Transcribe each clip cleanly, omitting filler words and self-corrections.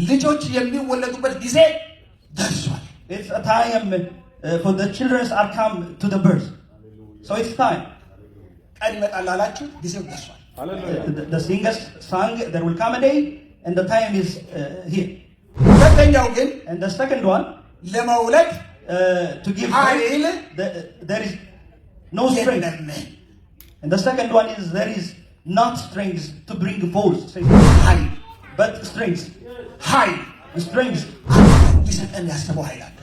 ልጆች የሚወለዱበት ጊዜ ደርሷል። It's a time for the children are come to the birth. So it's time. ቀን ይመጣል አላችሁ ጊዜው ደርሷል። The singers sang there will come a day and the time is here. ሁለተኛው ግን And the second one ለመውለድ to give ኃይል there is no strength. And the second one is there is not strength to bring forth. ኃይል But strength. ኃይል Strength. ሊሰጠን ያሰበው ኃይል አለ።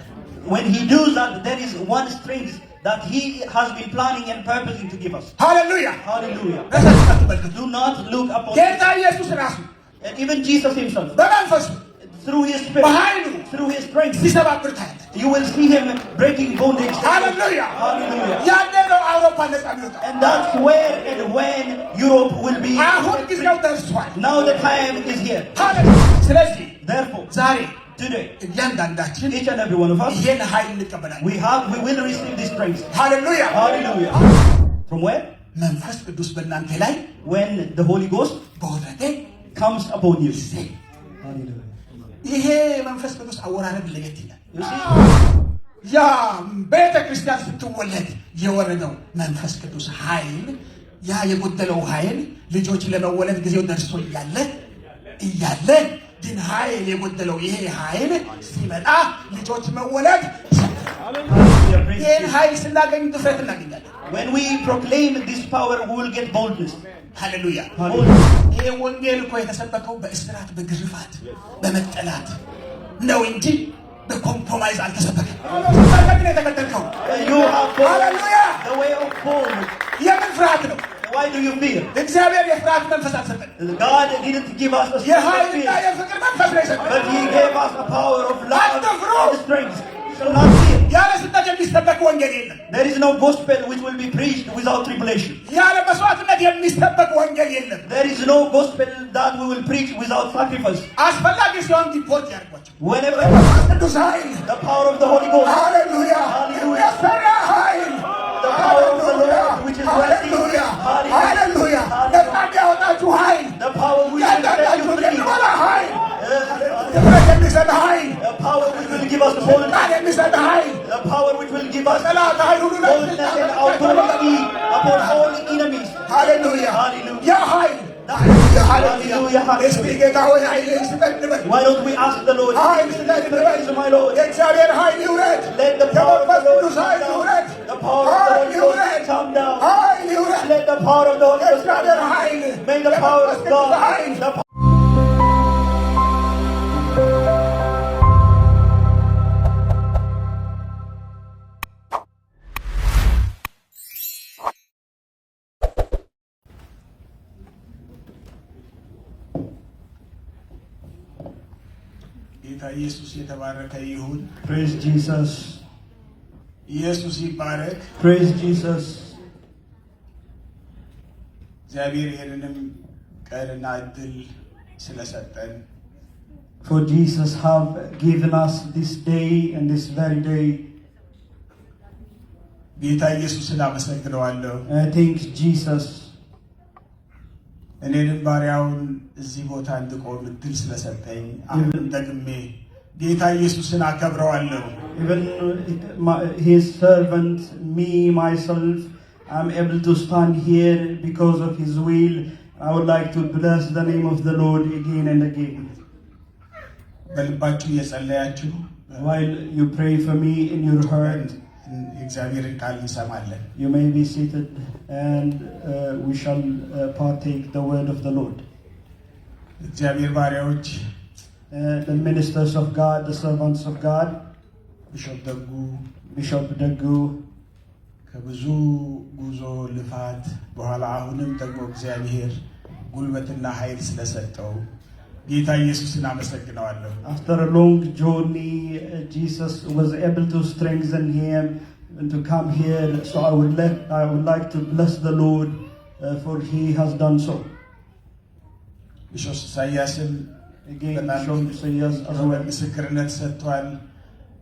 When he does that, there is one strength that he has been planning and purposing to give us. ሃሌሉያ Hallelujah. ተመልከቱ። Do not look upon ጌታ ኢየሱስ ራሱ and even Jesus himself. በመንፈሱ Through his spirit, በኃይሉ through his strength, ሲሰባብር ታያለህ። you will see him breaking bondage. ሃሌሉያ Hallelujah. ያኔ ነው አውሮፓ ነፃ የሚወጣው። And that's where and when Europe will be. አሁን ጊዜው ደርሷል። Now the time is here. ሃሌሉያ ስለዚህ Therefore, ዛሬ today, እያንዳንዳችን each and every one of us, ይሄን ኃይል እንቀበላለን። we will receive this strength. ሃሌሉያ Hallelujah. From where? መንፈስ ቅዱስ በእናንተ ላይ When the Holy Ghost በወረደ comes upon you. ጊዜ Hallelujah. ይሄ መንፈስ ቅዱስ አወራረድ ለየት ይላል። You see? ያ ቤተ ክርስቲያን ስትወለድ የወረደው መንፈስ ቅዱስ ኃይል ያ የጎደለው ኃይል ልጆች ለመወለድ ጊዜው ደርሶ እያለ ግን ኃይል የጎደለው ይሄ ኃይል ሲመጣ ልጆች መወለድ ይህን ኃይል ስናገኝ ድፍረት እናገኛለን። When we proclaim this power, we will get boldness. ሃሌሉያ። ይሄ ወንጌል እኮ የተሰበከው በእስራት በግርፋት በመጠላት ነው እንጂ በኮምፕሮማይዝ አልተሰበከም። ታዲያ የተከተልከው You have ሃሌሉያ the way of bold. የምን ፍርሃት ነው? Why do you fear? እግዚአብሔር የፍርሃት መንፈስ አልሰጠን። God didn't give us a spirit of የኃይልና fear, የፍቅር መንፈስ ነው የሰጠን። but He gave us a power of love አትፍሩ። and strength. You shall not fear. ያለ ስደት የሚሰበክ ወንጌል የለም። There is no gospel which will be preached without tribulation. ያለ መስዋዕትነት የሚሰበክ ወንጌል የለም። There is no gospel that we will preach without sacrifice. አስፈላጊ ሲሆን ዲፖርት ያድርጓቸው። Whenever ቅዱስ ኃይል the power of the Holy Ghost, ሃሌሉያ የሚያሰራ ኃይል the power of the Lord which is worthy, ሃሌሉያ ነፃ የሚያወጣችሁ ኃይል the power which will set you free, የሚሞላ ኃይል የሚሰጥ ኃይል the power which will give us boldness, የሚሰጥ ኃይል the power which will give us ጠላት ኃይል ሁሉ boldness and authority upon all enemies. ሃሌሉያ Hallelujah. ያ ኃይል Hallelujah. እስቲ ጌታ ሆይ ኃይልን ስጠን እንበል። Why don't we ask the Lord? ኃይል ስጠን እንበል። Praise my Lord. የእግዚአብሔር ኃይል ይውረድ። Let the power of the የመንፈስ Lord ቅዱስ come ኃይል down. ይውረድ። The power of the ኃይል Holy ይውረድ። Ghost come down. ኃይል ይውረድ። Let the power of the Holy Ghost come የእግዚአብሔር down. ኃይል May the power of God, ኃይል the power ጌታ ኢየሱስ የተባረከ ይሁን። Praise Jesus. ኢየሱስ ይባረክ። Praise Jesus. እግዚአብሔር ይህንንም ቀንና እድል ስለሰጠን For Jesus have given us this day and this very day. ጌታ ኢየሱስን አመሰግነዋለሁ። I thank Jesus. እኔንም ባሪያውን እዚህ ቦታ እንድቆም እድል ስለሰጠኝ አሁንም ደግሜ ጌታ ኢየሱስን አከብረዋለሁ። Even his servant, me, myself, I'm able to stand here because of his will. I would like to bless the name of the Lord again and again. በልባችሁ እየጸለያችሁ While you pray for me in your heart, የእግዚአብሔርን ቃል እንሰማለን። you may be seated and we shall partake the word of the Lord. እግዚአብሔር ባሪያዎች The ministers of God, the servants of God, ቢሾፕ ደጉ Bishop Dagu, ከብዙ ጉዞ ልፋት በኋላ አሁንም ደግሞ እግዚአብሔር ጉልበትና ኃይል ስለሰጠው ጌታ ኢየሱስን አመሰግነዋለሁ። after a long journey, Jesus was able to strengthen him and to come here. So I would like to bless the Lord for he has done so. ቢሾፕ ኢሳያስን Again, Bishop Isaias as well. ምስክርነት ሰጥቷል።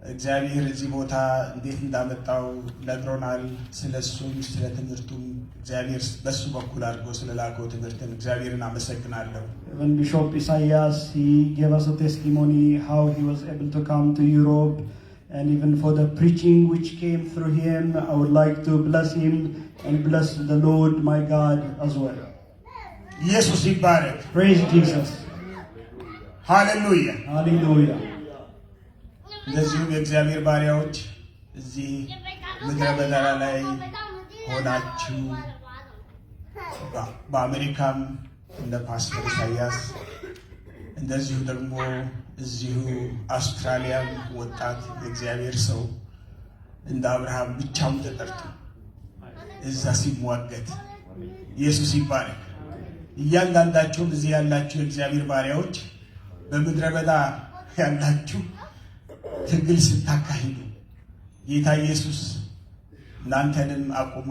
እግዚአብሔር እዚህ ቦታ እንዴት እንዳመጣው ነግሮናል። ስለሱም ስለ ትምህርቱም እግዚአብሔር በሱ በኩል አድርጎ ስለላከው ትምህርትን እግዚአብሔርን አመሰግናለሁ። When Bishop Isaias, he gave us a testimony how he was able to come to Europe, and even for the preaching which came through him, I would like to bless him and bless the Lord my God as well. ኢየሱስ ይባረክ። Praise Jesus. Hallelujah. Hallelujah. እንደዚሁም የእግዚአብሔር ባሪያዎች እዚህ ምድረ በዳ ላይ ሆናችሁ በአሜሪካም እንደ ፓስተር ኢሳያስ እንደዚሁ ደግሞ እዚሁ አውስትራሊያም ወጣት የእግዚአብሔር ሰው እንደ አብርሃም ብቻውን ተጠርቶ እዛ ሲሟገት ኢየሱስ ይባረክ። እያንዳንዳችሁም እዚህ ያላችሁ የእግዚአብሔር ባሪያዎች በምድረ በዳ ያላችሁ ትግል ስታካሂዱ ጌታ ኢየሱስ እናንተንም አቁሞ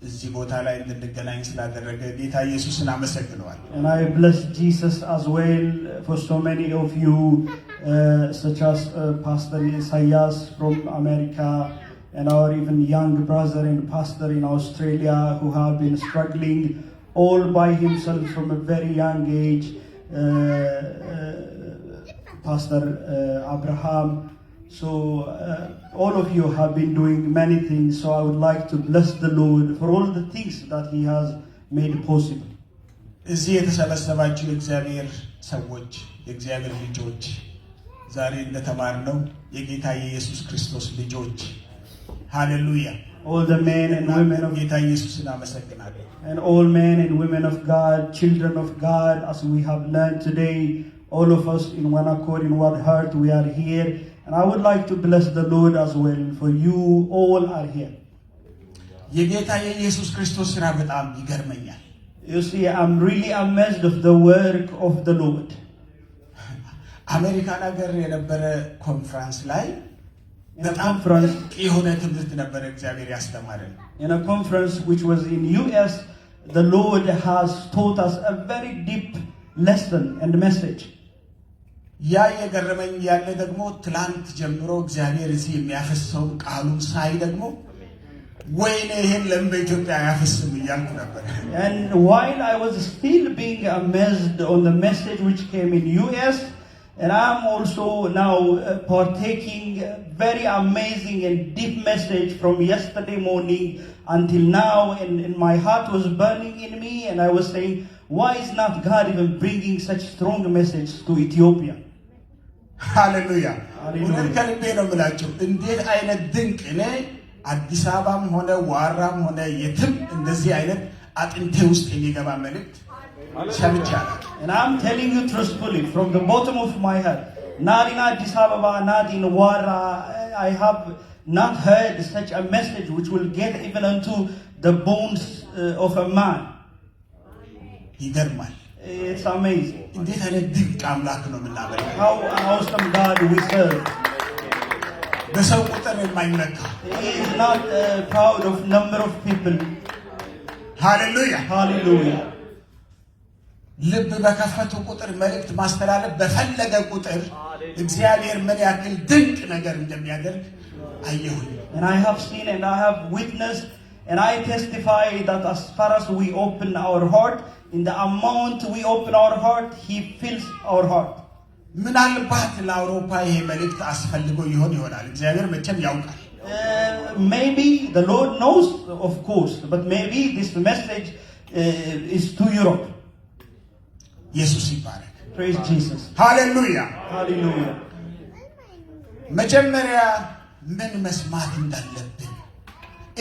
እዚህ ቦታ ላይ እንድንገናኝ ስላደረገ ጌታ ኢየሱስን አመሰግነዋለሁ። And I bless Jesus as well for so many of you, such as Pastor Isaias from America, and our even young brother and pastor in Australia who have been struggling all by himself from a very young age. Pastor Abraham. So all of you have been doing many things. So I would like to bless the Lord for all the things that He has made possible. እዚህ የተሰበሰባችሁ የእግዚአብሔር ሰዎች የእግዚአብሔር ልጆች ዛሬ እንደተማርነው የጌታ የኢየሱስ ክርስቶስ ልጆች ሃሌሉያ All the men and women of ጌታ ኢየሱስን አመሰግናለሁ። And all men and women of God, children of God, as we have learned today, all of us in one accord, in one heart, we are here. And I would like to bless the Lord as well, for you all are here. የጌታ የኢየሱስ ክርስቶስ ስራ በጣም ይገርመኛል። You see, I'm really amazed of the work of the Lord. አሜሪካን ሀገር የነበረ ኮንፈረንስ ላይ በጣም የሆነ ትምህርት ነበር እግዚአብሔር ያስተማረን። In a conference which was in US, the Lord has taught us a very deep lesson and message. ያ የገረመኝ ያለ ደግሞ ትላንት ጀምሮ እግዚአብሔር እዚህ የሚያፈሰው ቃሉን ሳይ ደግሞ ወይኔ ይሄን ለምን በኢትዮጵያ ያፈስም እያልኩ ነበር። And while I was still being amazed on the message which came in US, and I'm also now partaking a very amazing and deep message from yesterday morning until now, and my heart was burning in me, and I was saying, why is not God even bringing such strong message to Ethiopia? Hallelujah. ወደ ከልቤ ነው የምላችሁ እንዴት አይነት ድንቅ እኔ አዲስ አበባም ሆነ ዋራም ሆነ የትም እንደዚህ አይነት አጥንቴ ውስጥ የሚገባ መልእክት ሰምቻለሁ። And I'm telling you truthfully from the bottom of my heart, not in Addis Ababa, not in Wara, I have not heard such a message which will get even unto the bones of a man. ይገርማል። It's amazing. እንዴት አይነት ድንቅ አምላክ ነው የምናመልከው። How awesome God we serve. በሰው ቁጥር የማይመካ He is not proud of number of people. ሃሌሉያ Hallelujah. ልብ በከፈቱ ቁጥር መልእክት ማስተላለፍ በፈለገ ቁጥር እግዚአብሔር ምን ያክል ድንቅ ነገር እንደሚያደርግ አየሁኝ። And I have seen and I have witnessed and I testify that as far as we open our heart, in the amount we open our heart, He fills our heart. ምናልባት ለአውሮፓ ይሄ መልእክት አስፈልጎ ይሆናል። እግዚአብሔር መቼም ያውቃል። Maybe the Lord knows, of course, but maybe this message is to Europe. ኢየሱስ ይባረክ። Praise Jesus. ሃሌሉያ Hallelujah. መጀመሪያ ምን መስማት እንዳለብን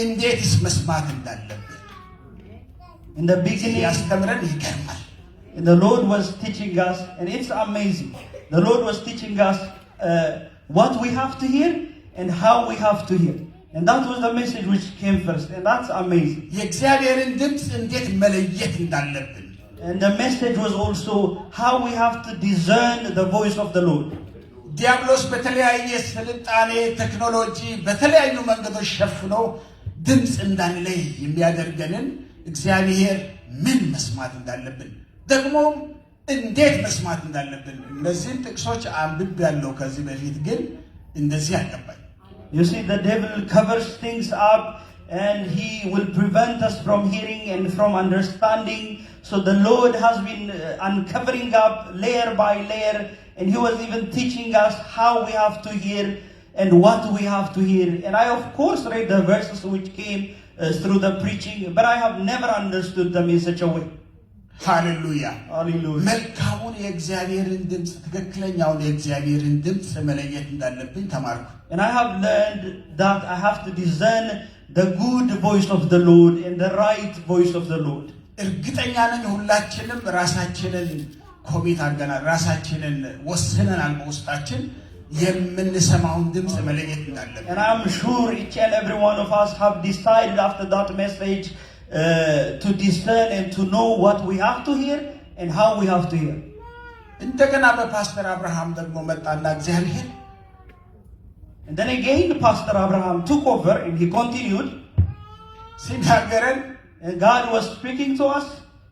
እንዴትስ መስማት እንዳለብን In the beginning, ያስተምረን ይገርማል። the Lord was teaching us, and it's amazing. The Lord was teaching us what we have to hear and how we have to hear. And that was the message which came first, and that's amazing. የእግዚአብሔርን ድምፅ እንዴት መለየት እንዳለብን And the message was also how we have to discern the voice of the Lord. ዲያብሎስ በተለያየ ስልጣኔ ቴክኖሎጂ በተለያዩ መንገዶች ሸፍኖ ድምፅ እንዳንለይ የሚያደርገንን እግዚአብሔር ምን መስማት እንዳለብን ደግሞ እንዴት መስማት እንዳለብን እነዚህን ጥቅሶች አንብቤያለሁ ከዚህ በፊት ግን እንደዚህ አልገባኝ። You see, the devil covers things up and he will prevent us from hearing and from understanding. So the Lord has been uncovering up layer by layer, and he was even teaching us how we have to hear and what we have to hear. And I of course read the verses which came through the preaching, but I have never understood them in such a way. ሃሌሉያ Hallelujah. መልካሙን የእግዚአብሔርን ድምፅ ትክክለኛውን የእግዚአብሔርን ድምፅ መለየት እንዳለብኝ ተማርኩ። And I have learned that I have to discern the good voice of the Lord and the right voice of the Lord. እርግጠኛ ነኝ ሁላችንም ራሳችንን ኮሚት አድርገናል፣ ራሳችንን ወስነናል በውስጣችን የምንሰማውን ድምፅ መለየት እንዳለብን። And I'm sure each and every one of us have decided after that message to discern and to know what we have to hear and how we have to hear. እንደገና በፓስተር አብርሃም ደግሞ መጣና እግዚአብሔር And then again Pastor Abraham took over and he continued. ሲናገረን And God was speaking to us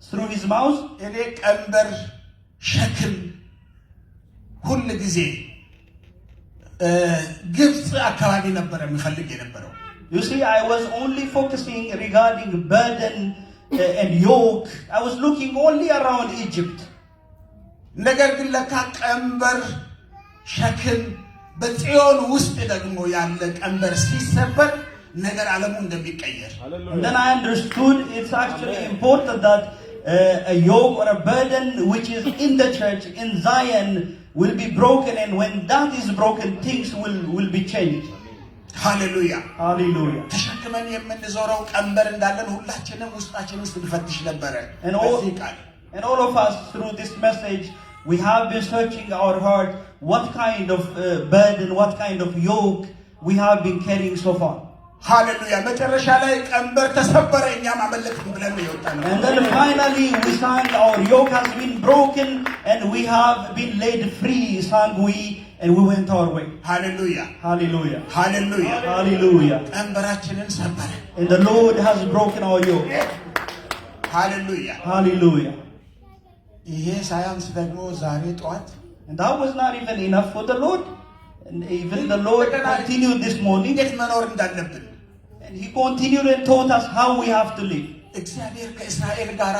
through his mouth. እኔ ቀንበር ሸክም ሁል ጊዜ ግብፅ አካባቢ ነበር የምፈልግ የነበረው። You see, I was only focusing regarding burden and yoke. I was looking only around Egypt. ነገር ግን ለካ ቀንበር ሸክም በጽዮን ውስጥ ደግሞ ያለ ቀንበር ሲሰበር ነገር ዓለሙ እንደሚቀየር። And then I understood it's actually important that a yoke or a burden which is in the church in Zion will be broken, and when that is broken, things will be changed. ሃሌሉያ Hallelujah. ተሸክመን የምንዞረው ቀንበር እንዳለን ሁላችንም ውስጣችን ውስጥ እንፈትሽ ነበረ። በዚህ ቃል And all of us through this message we have been searching our heart what kind of burden, what kind of yoke we have been carrying so far. ሃሌሉያ መጨረሻ ላይ ቀንበር ተሰበረ እኛም አመለጥን ብለን ነው የወጣነው። And then finally we sang our yoke has been broken and we have been laid free, sang we, and we went our way. ሃሌሉያ Hallelujah. ሃሌሉያ Hallelujah. ቀንበራችንን ሰበረ። And the Lord has broken our yoke. ሃሌሉያ Hallelujah. ይሄ ሳያንስ ደግሞ ዛሬ ጠዋት And that was not even enough for the Lord. And even the Lord continued this morning. እንዴት መኖር እንዳለብን And he continued and taught us how we have to live. እግዚአብሔር ከእስራኤል ጋር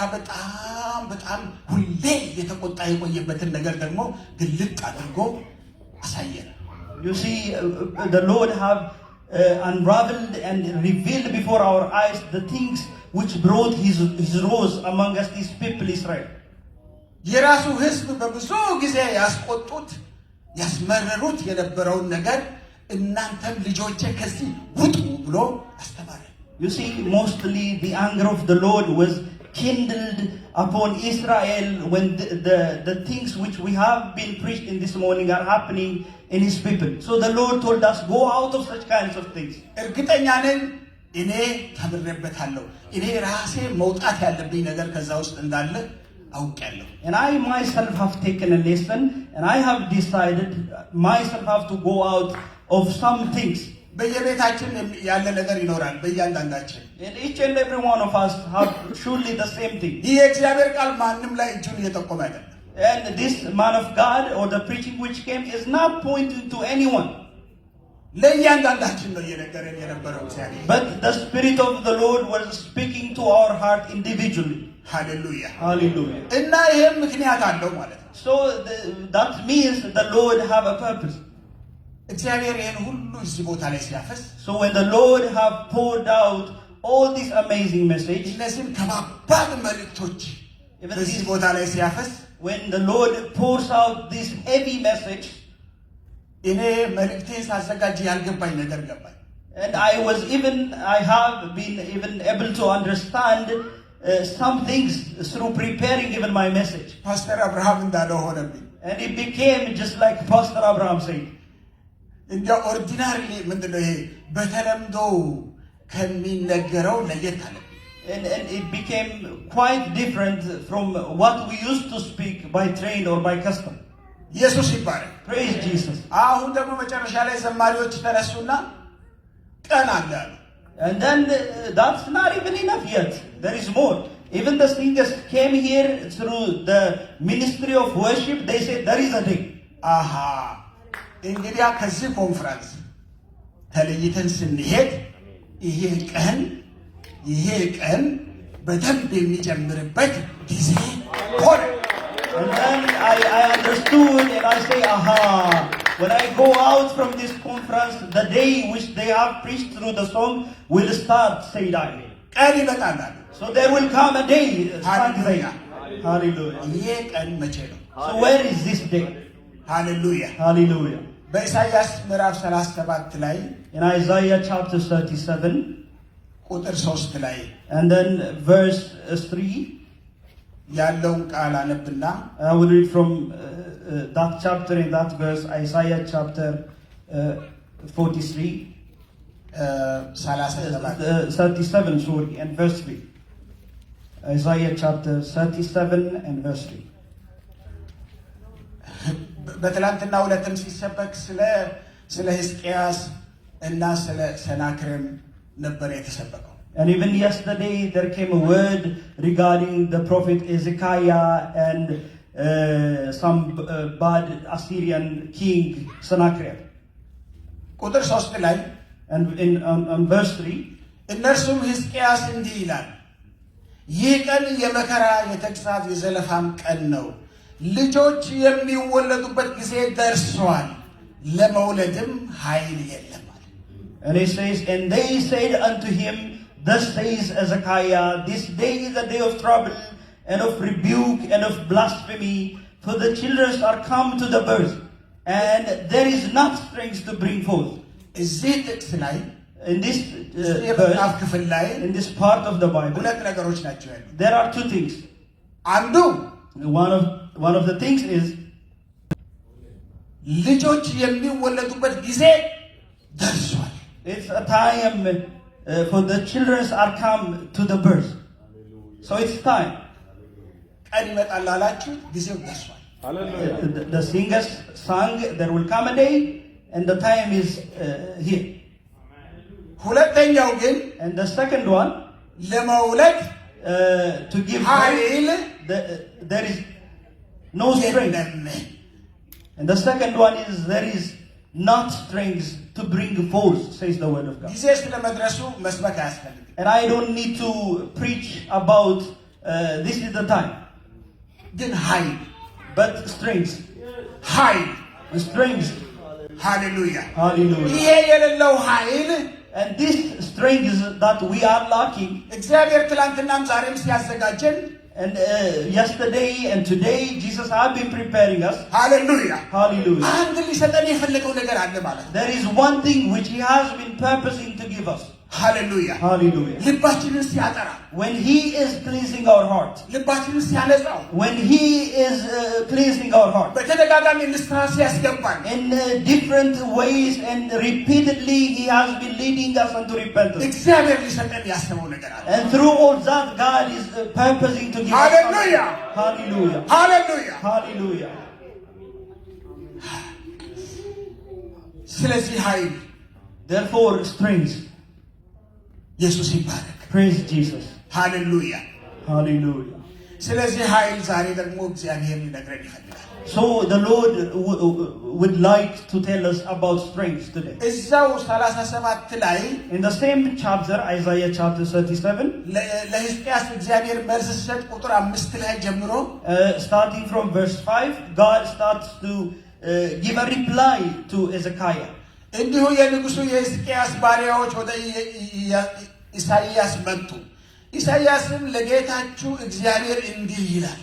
በጣም ሁሌ የተቆጣ የቆየበትን ነገር ደግሞ ግልጥ አድርጎ አሳየን። You see, the Lord have unraveled and revealed before our eyes the things which brought his wrath among us, his people Israel. የራሱ ሕዝብ በብዙ ጊዜ ያስቆጡት ያስመረሩት የነበረውን ነገር እናንተም ልጆቼ ከዚህ ውጡ ብሎ አስተማረ። You see, mostly the anger of the Lord was kindled upon Israel when the things which we have been preached in this morning are happening in his people. So the Lord told us, go out of such kinds of things. እርግጠኛ ነኝ እኔ ተምሬበታለሁ። እኔ ራሴ መውጣት ያለብኝ ነገር ከዛ ውስጥ እንዳለ አውቃለሁ። And I myself have taken a lesson, and I have decided myself have to go out of some things. በየቤታችን ያለ ነገር ይኖራል በእያንዳንዳችን። And each and every one of us have surely the same thing. ይህ የእግዚአብሔር ቃል ማንም ላይ እጁን እየጠቆመ አይደለም። And this man of God or the preaching which came is not pointing to anyone. ለእያንዳንዳችን ነው እየነገረን የነበረው እግዚአብሔር። But the Spirit of the Lord was speaking to our heart individually. ሃሌሉያ Hallelujah. እና ይሄም ምክንያት አለው ማለት ነው። So that means the Lord have a purpose. እግዚአብሔር ይሄን ሁሉ እዚህ ቦታ ላይ ሲያፈስ So when the Lord have poured out all this amazing message, እነዚህን ከባባድ መልእክቶች በዚህ ቦታ ላይ ሲያፈስ when the Lord pours out this heavy message, እኔ መልእክቴን ሳዘጋጅ ያልገባኝ ነገር ገባኝ። and I have been even able to understand some things through preparing even my message. ፓስተር አብርሃም እንዳለው ሆነብኝ። And it became just like Pastor Abraham said. እንደ ኦርዲናሪ ምንድነው ይሄ በተለምዶ ከሚነገረው ለየት አለ። And it became quite different from what we used to speak by train or by custom. ኢየሱስ ይባረክ። Praise Jesus. አሁን ደግሞ መጨረሻ ላይ ዘማሪዎች ተነሱና ቀን አለ አሉ። And then that's not even enough yet. There is more. Even the singers came here through the ministry of worship. They said there is a day. አሃ እንግዲያ ከዚህ ኮንፈረንስ ተለይተን ስንሄድ ይሄ ቀን በደንብ የሚጀምርበት ጊዜ ሆነ። And then I understood and I say, aha, when I go out from this conference, the day which they have preached through the song will start, said I. ቀን ይመጣል። So there will come a day. Hallelujah. Hallelujah. ይሄ ቀን መቼ ነው? So where is this day? Hallelujah. Hallelujah. በኢሳይያስ ምዕራፍ 37 ላይ In Isaiah chapter 37, ቁጥር 3 ላይ and then verse 3, ያለውን ቃል አነብና I will read from that chapter in that verse, Isaiah chapter 43, 37, sorry, and verse 3. Isaiah chapter 37 and verse 3. በትላንትና ዕለትም ሲሰበክ ስለ ሕዝቅያስ እና ስለ ሰናክሬም ነበር የተሰበከው። And even yesterday there came a word regarding the prophet Ezekiah and some bad Assyrian king Sennacherib. ቁጥር 3 ላይ And on verse 3, እነርሱም ሕዝቅያስ እንዲህ ይላል፣ ይህ ቀን የመከራ የተግሣጽ የዘለፋም ቀን ነው። ልጆች የሚወለዱበት ጊዜ ደርሷል፣ ለመውለድም ኃይል የለም። And he says, and they said unto him, thus says Ezekiah, this day is a day of trouble and of rebuke and of blasphemy, for the children are come to the birth, and there is not strength to bring forth. እዚህ ጥቅስ ላይ In this የመጽሐፍ ክፍል ላይ in this part of the Bible, ሁለት ነገሮች ናቸው ያሉት። there are two things. አንዱ One of the things is ልጆች የሚወለዱበት ጊዜ ደርሷል። it's a time for the children are come to the birth. So it's time. ቀን ይመጣል አላችሁ፣ ጊዜው ደርሷል። The singers sang, there will come a day, and the time is here. ሁለተኛው ግን And the second one, ለመውለድ to give ኃይል there is no strength. የለም። And the second one is there is not strength to bring forth, says the word of God. ጊዜ ስለመድረሱ መስበክ አያስፈልግም። And I don't need to preach about this is the time, ግን ኃይል but strength. Strength. Hallelujah. Hallelujah. ይሄ የሌለው ኃይል And this strength that we are lacking, እግዚአብሔር ትላንትናም ዛሬም ሲያዘጋጀን and yesterday and today Jesus has been preparing us. Hallelujah. Hallelujah. አንድ ሊሰጠን የፈለገው ነገር አለ ማለት ነው። There is one thing which He has been purposing to give us. Hallelujah. Hallelujah. ልባችንን ሲያጠራ፣ When He is cleansing our heart, ልባችንን ሲያነጻው፣ when He is cleansing our heart, በተደጋጋሚ ንስሐ ሲያስገባን፣ in different ways and repeatedly He has been leading us unto repentance. እግዚአብሔር ሊሰጠን ያሰበው ነገር አለ። And through all that, God is purposing to give us. Hallelujah. Hallelujah. Hallelujah. Hallelujah. ስለዚህ ኃይል Therefore, strength. ኢየሱስ ይባረክ። Praise Jesus. Hallelujah. Hallelujah. ስለዚህ ኃይል ዛሬ ደግሞ እግዚአብሔር ሊነግረን ይፈልጋል። So the Lord would like to tell us about strength today. እዛው 37 ላይ In the same chapter, Isaiah chapter 37, ለሕዝቅያስ እግዚአብሔር መልስ ሲሰጥ ቁጥር 5 ላይ ጀምሮ starting from verse 5, God starts to give a reply to Ezekiah. እንዲሁ የንጉሡ የሕዝቅያስ ባሪያዎች ወደ ኢሳይያስ መጡ። ኢሳይያስም ለጌታችሁ እግዚአብሔር እንዲህ ይላል፣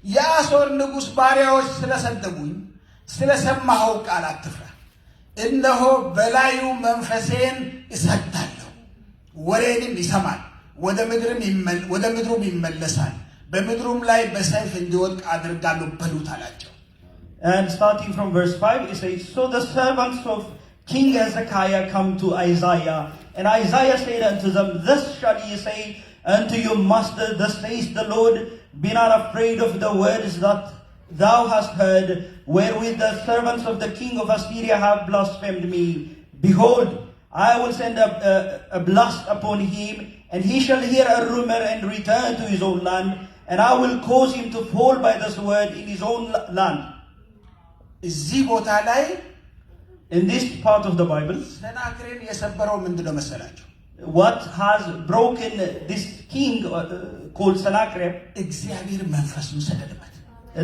የአሦር ንጉሥ ባሪያዎች ስለሰደቡኝ ስለሰማኸው ቃል አትፍራ። እነሆ በላዩ መንፈሴን እሰዳለሁ፣ ወሬንም ይሰማል፣ ወደ ምድሩም ይመለሳል፣ በምድሩም ላይ በሰይፍ እንዲወድቅ አድርጋለሁ በሉት አላቸው። And starting from verse 5, it says, So the servants of King Hezekiah come to Isaiah, and Isaiah said unto them, Thus shall ye say unto your master, Thus says the Lord, Be not afraid of the words that thou hast heard, wherewith the servants of the king of Assyria have blasphemed me. Behold, I will send a blast upon him, and he shall hear a rumor and return to his own land, and I will cause him to fall by this word in his own land. እዚህ ቦታ ላይ In this part of the Bible, ሰናክሬም የሰበረው ምንድነው መሰላችሁ? what has broken this king called Sennacherib? እግዚአብሔር መንፈሱን ሰደደበት።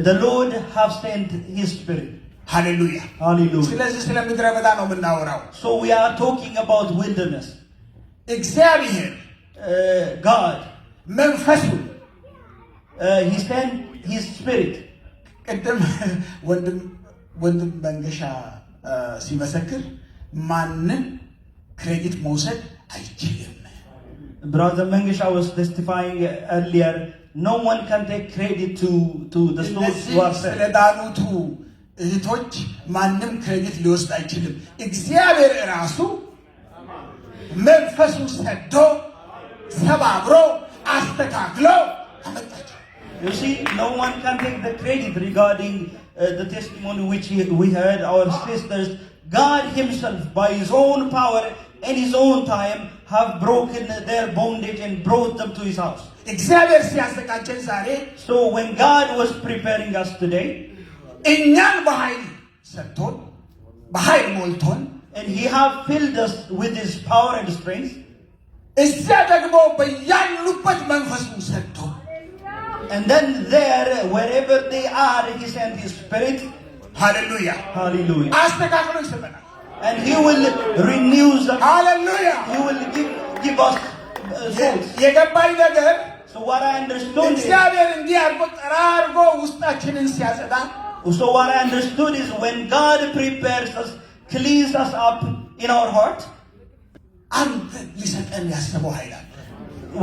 The Lord have sent His Spirit. Hallelujah. Hallelujah. ስለዚህ ስለ ምድረ በዳ ነው የምናወራው። So we are talking about wilderness. እግዚአብሔር God, መንፈሱን He sent His Spirit. ቅድም ወንድም መንገሻ ሲመሰክር ማንን ክሬዲት መውሰድ አይችልም። Brother Mengesha was testifying earlier. No one can take credit to the souls who are saved. ስለዳኑቱ እህቶች ማንም ክሬዲት ሊወስድ አይችልም። እግዚአብሔር ራሱ መንፈሱን ሰዶ ሰባብሮ አስተካክሎ አመጣቸው። You see, no one can take the credit regarding the testimony which we heard, our sisters. God Himself, by His own power and His own time, have broken their bondage and brought them to His house. እግዚአብሔር ሲያዘጋጀን ዛሬ So when God was preparing us today, እኛን በኃይል ሰጥቶን በኃይል ሞልቶን and He have filled us with His power and strength, እዚያ ደግሞ በያሉበት መንፈሱን ሰጥቶ and then there, wherever they are, He sent His Spirit. Hallelujah. Hallelujah. አስተካክሎ ይሰጠናል። And He will renew them. Hallelujah. He will give us souls. የገባኝ ነገር So what I understood is, እግዚአብሔር እንዲህ አድርጎ ጠራርጎ ውስጣችንን ሲያጸዳ so what I understood is when God prepares us, cleans us up in our heart, አንድ ሊሰጠን ያሰበው ኃይል አለ።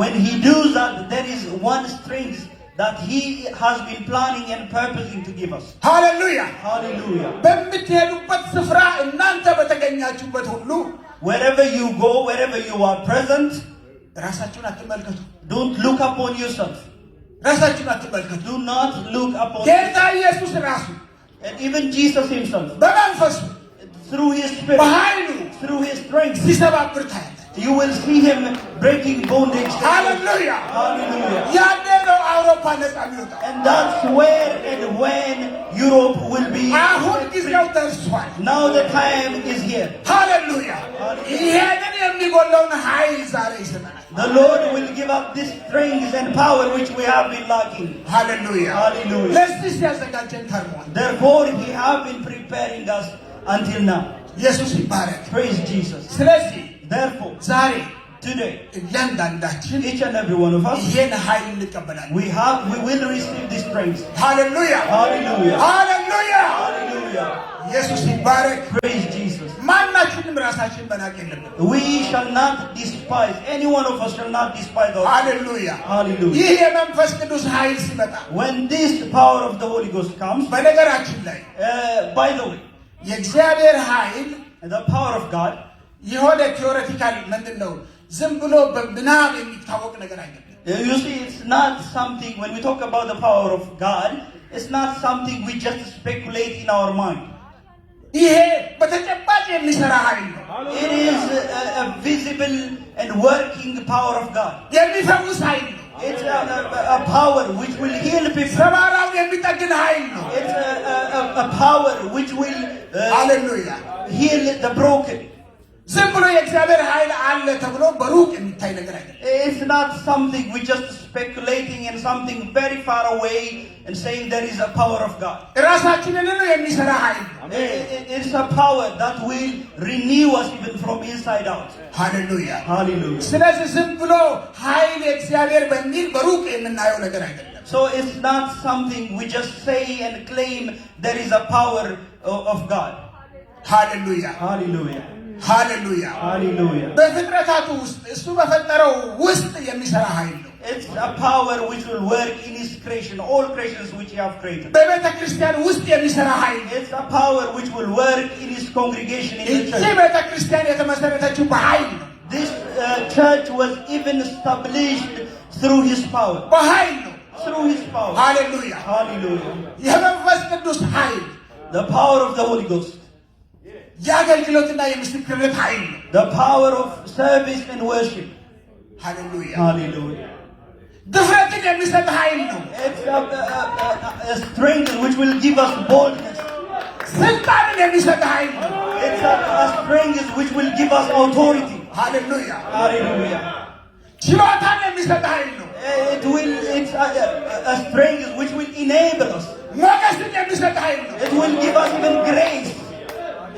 when He does that, there is one strength that He has been planning and purposing to give us. ሃሌሉያ። Hallelujah. በምትሄዱበት ስፍራ እናንተ በተገኛችሁበት ሁሉ Wherever you go, wherever you are present, ራሳችሁን አትመልከቱ። don't look upon yourself. ራሳችሁን አትመልከቱ። Do not look upon ጌታ yourself. ኢየሱስ ራሱ And even Jesus Himself, በመንፈሱ through His Spirit, በኃይሉ through His strength, ሲሰባብር ታያለህ። you will see Him breaking bondage. ሃሌሉያ። Hallelujah. ያኔ ነው አውሮፓ ነፃ የሚወጣው። And that's where and when Europe will be. አሁን ጊዜው ደርሷል። Now the time is here. ሃሌሉያ። ይሄንን የሚጎለውን ኃይል ዛሬ ይሰጠናል። The Lord will give up this strength and power which we have been lacking. ሃሌሉያ። Hallelujah. ለዚህ ሲያዘጋጀን ከርሟል። Therefore, He have been preparing us until now. ኢየሱስ ይባረክ። Praise Jesus. ስለዚህ Therefore, ዛሬ today, እያንዳንዳችን each and every one of us, ይሄን ኃይል እንቀበላለን። we will receive this strength. ሃሌሉያ። Hallelujah. ሃሌሉያ። Hallelujah. ኢየሱስ ይባረክ። Praise Jesus. ማናችንም ራሳችን መናቅ የለብንም። We shall not despise, any one of us shall not despise our. ሃሌሉያ። Hallelujah. ይህ የመንፈስ ቅዱስ ኃይል ሲመጣ When this power of the Holy Ghost comes, በነገራችን ላይ by the way, የእግዚአብሔር ኃይል the power of God, የሆነ ቲዮሬቲካል ምንድን ነው ዝም ብሎ በምናብ የሚታወቅ ነገር አይደለም። you see, it's not something, when we talk about the power of God, it's not something we just speculate in our mind. ይሄ በተጨባጭ የሚሰራ ኃይል ነው። It is a visible and working power of God. የሚፈውስ ኃይል ነው። It's a power which will heal people. ሰባራውን የሚጠግን ኃይል ነው። It's a power which will ሃሌሉያ። heal the broken. ዝም ብሎ የእግዚአብሔር ኃይል አለ ተብሎ በሩቅ የሚታይ ነገር አይደለም። It's not something we just speculating in something very far away and saying there is a power of God. ራሳችንን ነው የሚሰራ ኃይል ነው። It's a power that will renew us even from inside out. ሃሌሉያ። Hallelujah. ስለዚህ ዝም ብሎ ኃይል የእግዚአብሔር በሚል በሩቅ የምናየው ነገር አይደለም። So it's not something we just say and claim there is a power of God. ሃሌሉያ። Hallelujah. ሃሌሉያ። Hallelujah. በፍጥረታቱ ውስጥ እሱ በፈጠረው ውስጥ የሚሰራ ኃይል ነው። It's a power which will work in His creation, all creations which He have created. በቤተ ክርስቲያን ውስጥ የሚሰራ ኃይል ነው። It's a power which will work in His congregation in the ይህች church. ቤተ ክርስቲያን የተመሰረተችው በኃይል ነው። This church was even established through His power. በኃይል ነው። Through His power. ሃሌሉያ። Hallelujah. የመንፈስ ቅዱስ ኃይል The power of the Holy Ghost. የአገልግሎትና የምስክርነት ኃይል ነው። The power of service and worship. ሃሌሉያ። Hallelujah. ድፍረትን የሚሰጥ ኃይል ነው። It's a strength which will give us boldness. ስልጣንን የሚሰጥ ኃይል ነው። It's it's a strength which will give us authority. ሃሌሉያ Hallelujah. ችሎታን የሚሰጥ ኃይል ነው። It's a strength which will enable us. ሞገስን የሚሰጥ ኃይል ነው። It will give us even grace.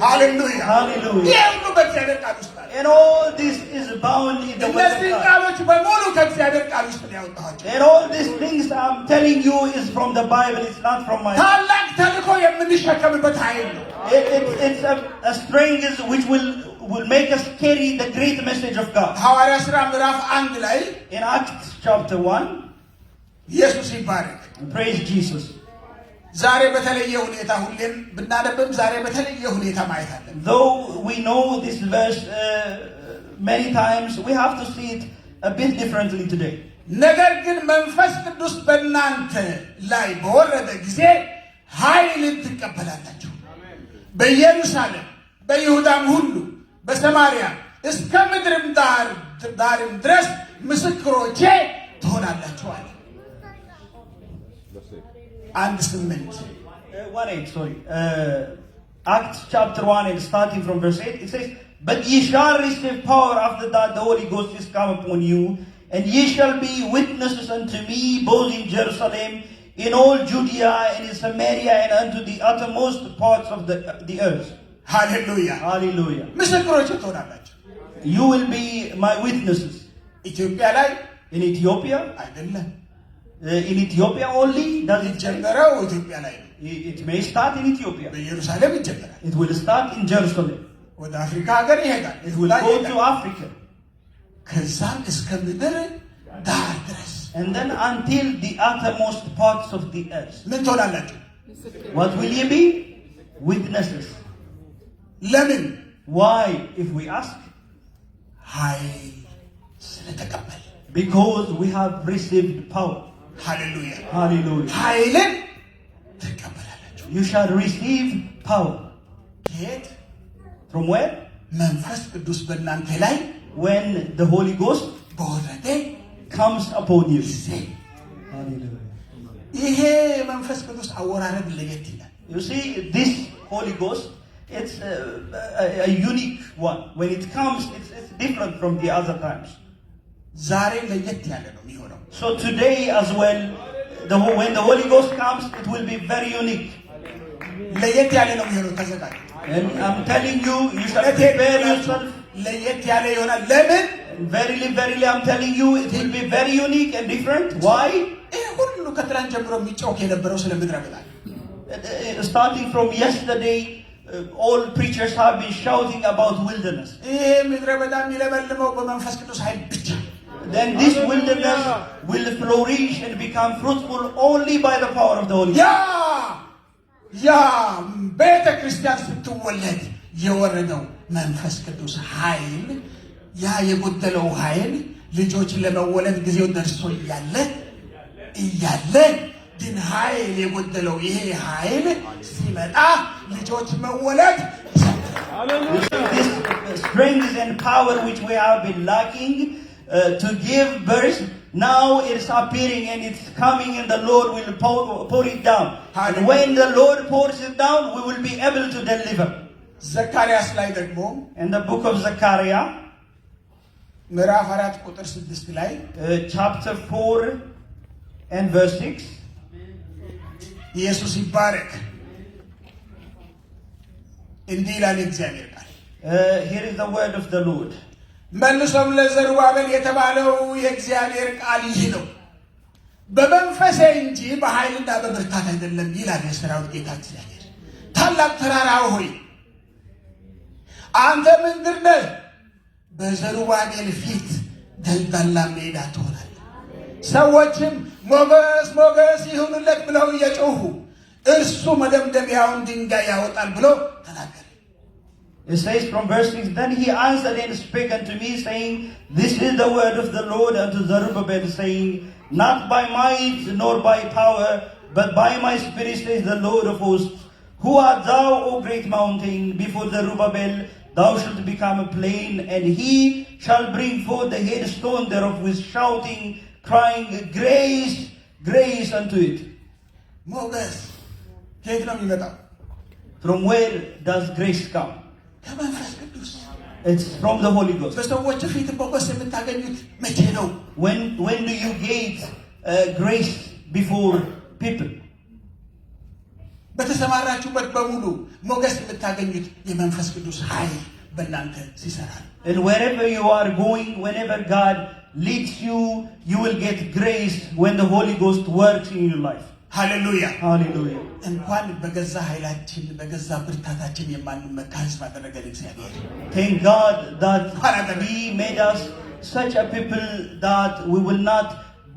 ሃሌሉያ Hallelujah. ይህ ሁሉ በእግዚአብሔር ቃል ውስጥ አለ። And all this is bound in the word of እነዚህ God. ቃሎች በሙሉ ከእግዚአብሔር ቃል ውስጥ ነው ያወጣኋቸው። And all these things I'm telling you is from the Bible. It's not from my. ታላቅ ተልእኮ የምንሸከምበት ኃይል ነው። It's a strength which will make us carry the great message of God. ሐዋርያ ሥራ ምዕራፍ 1 ላይ In Acts chapter 1, ኢየሱስ ይባረክ። praise Jesus. ዛሬ በተለየ ሁኔታ ሁሌም ብናነብም ዛሬ በተለየ ሁኔታ ማየት አለን። Though we know this verse many times, we have to see it a bit differently today. ነገር ግን መንፈስ ቅዱስ በእናንተ ላይ በወረደ ጊዜ ኃይልን ትቀበላላችሁ፣ በኢየሩሳሌም በይሁዳም ሁሉ በሰማርያ እስከ ምድርም ዳርም ድረስ ምስክሮቼ ትሆናላችሁ አለ። 1:8 1:8, sorry. Acts chapter 1 and starting from verse 8, it says, "But ye shall receive power after that the Holy Ghost is come upon you, and ye shall be witnesses unto me both in Jerusalem, in all Judea, and in Samaria, and unto the uttermost parts of the earth." Hallelujah. Hallelujah. ምስክሮቼ ትሆናላችሁ። You will be my witnesses. ኢትዮጵያ ላይ In Ethiopia? አይደለም፣ In Ethiopia only? Does it ጀመረው ኢትዮጵያ ላይ ነው። It may start in Ethiopia. በኢየሩሳሌም ይጀምራል። It will start in Jerusalem. ወደ አፍሪካ ሀገር ይሄዳል። It will go to Africa. ከዛም እስከ ምድር ዳር ድረስ And then until the uttermost parts of the earth. ምን ትሆናላችሁ? What will ye be? Witnesses. ለምን? Why, if we ask? ኃይል ስለተቀበል። Because we have received power. ሃሌሉያ Hallelujah. ኃይልን ትቀበላላችሁ። You shall receive power. ከየት? From where? መንፈስ ቅዱስ በእናንተ ላይ When the Holy Ghost በወረደ comes upon you. ጊዜ። Hallelujah. ይሄ መንፈስ ቅዱስ አወራረድ ለየት ይላል። You see, this Holy Ghost, it's a unique one. When it comes, it's different from the other times. ዛሬ ለየት ያለ ነው የሚሆነው። So today as well, when the Holy Ghost comes, it will be very unique. ለየት ያለ ነው የሚሆነው። ተዘጋጁ። And I'm telling you, you shall prepare yourself. ለየት ያለ ይሆናል። ለምን? Verily, verily, I'm telling you, it will be very unique and different. Why? ይህ ሁሉ ከትላንት ጀምሮ የሚጮክ የነበረው ስለ ምድረ በዳ Starting from yesterday, all preachers have been shouting about wilderness. ይህ ምድረ በዳ የሚለመልመው በመንፈስ ቅዱስ ኃይል ብቻ። Then this wilderness will flourish and become fruitful only by the power of the Holy Ghost. ያ ቤተ ክርስቲያን ስትወለድ የወረደው መንፈስ ቅዱስ ኃይል፣ ያ የጎደለው ኃይል ልጆች ለመወለድ ጊዜው ደርሶ እያለ ግን ኃይል የጎደለው ይሄ ኃይል ሲመጣ ልጆች መወለድ This strength and power which we have been lacking to give birth, now it's appearing and it's coming, and the Lord will pour it down. And when the Lord pours it down, we will be able to deliver. ዘካርያስ ላይ ደግሞ In the book of Zechariah, ምዕራፍ 4 ቁጥር 6 ላይ chapter 4 and verse 6. ኢየሱስ ይባረክ። እንዲህ ይላል እግዚአብሔር ቃል። Here is the word of the Lord. መልሶም ለዘሩባቤል የተባለው የእግዚአብሔር ቃል ይህ ነው፣ በመንፈሴ እንጂ በኃይልና በብርታት አይደለም ይላል የሠራዊት ጌታ እግዚአብሔር። ታላቅ ተራራ ሆይ አንተ ምንድር ነህ? በዘሩባቤል ፊት ደልዳላ ሜዳ ትሆናለህ። ሰዎችም ሞገስ ሞገስ ይሁንለት ብለው እየጮሁ እርሱ መደምደሚያውን ድንጋይ ያወጣል ብሎ ተናገረ። It says from verse 6, Then he answered and spake unto me, saying, This is the word of the Lord unto Zerubbabel, saying, Not by might nor by power, but by my spirit, says the Lord of hosts. Who art thou, O great mountain? Before Zerubbabel thou shalt become a plain, and he shall bring forth the headstone thereof with shouting, crying, Grace, grace unto it. ሞገስ ከየት ነው የሚመጣው? From where does grace come? ከማን It's from the Holy Ghost. በሰዎች ፊት ሞገስ የምታገኙት መቼ ነው? When do you get grace before people? በተሰማራችሁበት በሙሉ ሞገስ የምታገኙት የመንፈስ ቅዱስ ኃይል በእናንተ ሲሰራ። And wherever you are going, whenever God leads you, you will get grace when the Holy Ghost works in your life. ሃሌሉያ Hallelujah. እንኳን በገዛ ኃይላችን በገዛ ብርታታችን የማንመካ ሕዝብ አደረገን እግዚአብሔር። Thank God that He made us such a people that we will not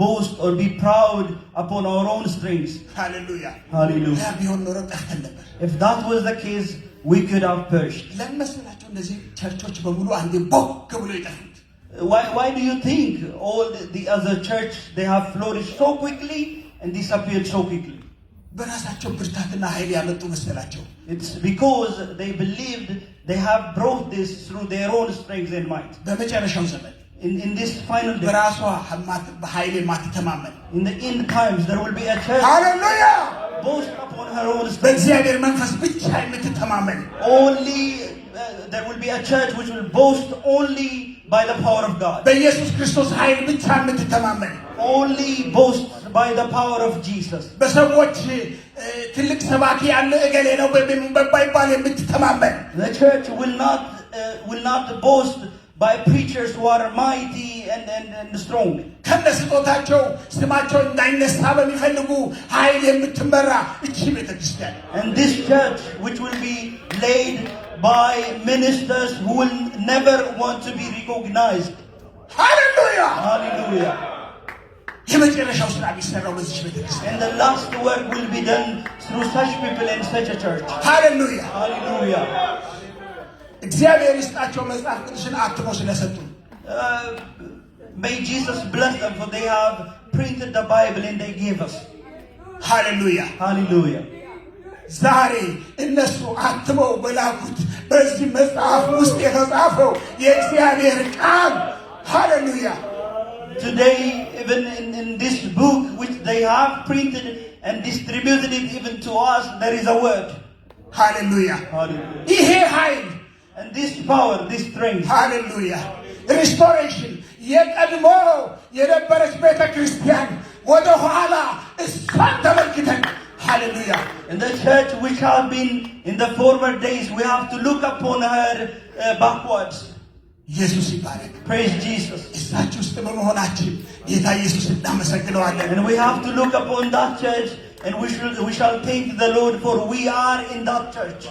boast or be proud upon our own strengths. ሃሌሉያ Hallelujah. ያ ቢሆን ኖሮ ጠፍተን ነበር። If that was the case, we could have perished. ለምን መሰላችሁ እነዚህ ቸርቾች በሙሉ አንዴ ቦክ ብሎ ይጠፉት? Why do you think all the other church they have flourished so quickly and disappeared so quickly? በራሳቸው ብርታትና ኃይል ያመጡ መሰላቸው። It's because they believed they have brought this through their own strength and might. በመጨረሻው ዘመን In this final day, በራሷ በኃይል የማትተማመን in the end times, there will be a church ሃሌሉያ boast upon her own strength. በእግዚአብሔር መንፈስ ብቻ የምትተማመን Only there will be a church which will boast only by the power of God. በኢየሱስ ክርስቶስ ኃይል ብቻ የምትተማመን Only boast by the power of Jesus. በሰዎች ትልቅ ሰባኪ ያለ እገሌ ነው በባይባል የምትተማመን The church will not boast by preachers who are mighty and strong. ከነስጦታቸው ስማቸው እንዳይነሳ በሚፈልጉ ኃይል የምትመራ እቺ ቤተክርስቲያን And this church which will be led by ministers who will never want to be recognized. ሃሌሉያ Hallelujah. የመጨረሻው ስራ የሚሰራው በዚህ ቤተክርስቲያን And the last work will be done through such people in such a church. ሃሌሉያ Hallelujah. እግዚአብሔር ይስጣቸው መጽሐፍ ቅዱስን አትሞ ስለሰጡ። May Jesus bless them for they have printed the Bible and they gave us. ሃሌሉያ Hallelujah. ዛሬ እነሱ አትመው በላኩት በዚህ መጽሐፍ ውስጥ የተጻፈው የእግዚአብሔር ቃል ሃሌሉያ Today, even in this book which they have printed and distributed it even to us, there is a word. ሃሌሉያ Hallelujah. ይሄ ኃይል And this power, this strength, ሃሌሉያ ሪስቶሬሽን የቀድሞ የነበረች ቤተ ክርስቲያን ወደ ኋላ እሷን ተመልክተን ሃሌሉያ and the church which have been in the former days, we have to look upon her backwards. ኢየሱስ ይባረክ። Praise Jesus. እሳችሁ ውስጥ በመሆናችን ጌታ ኢየሱስ እናመሰግነዋለን። And we have to look upon that church and we shall thank the Lord for we are in that church.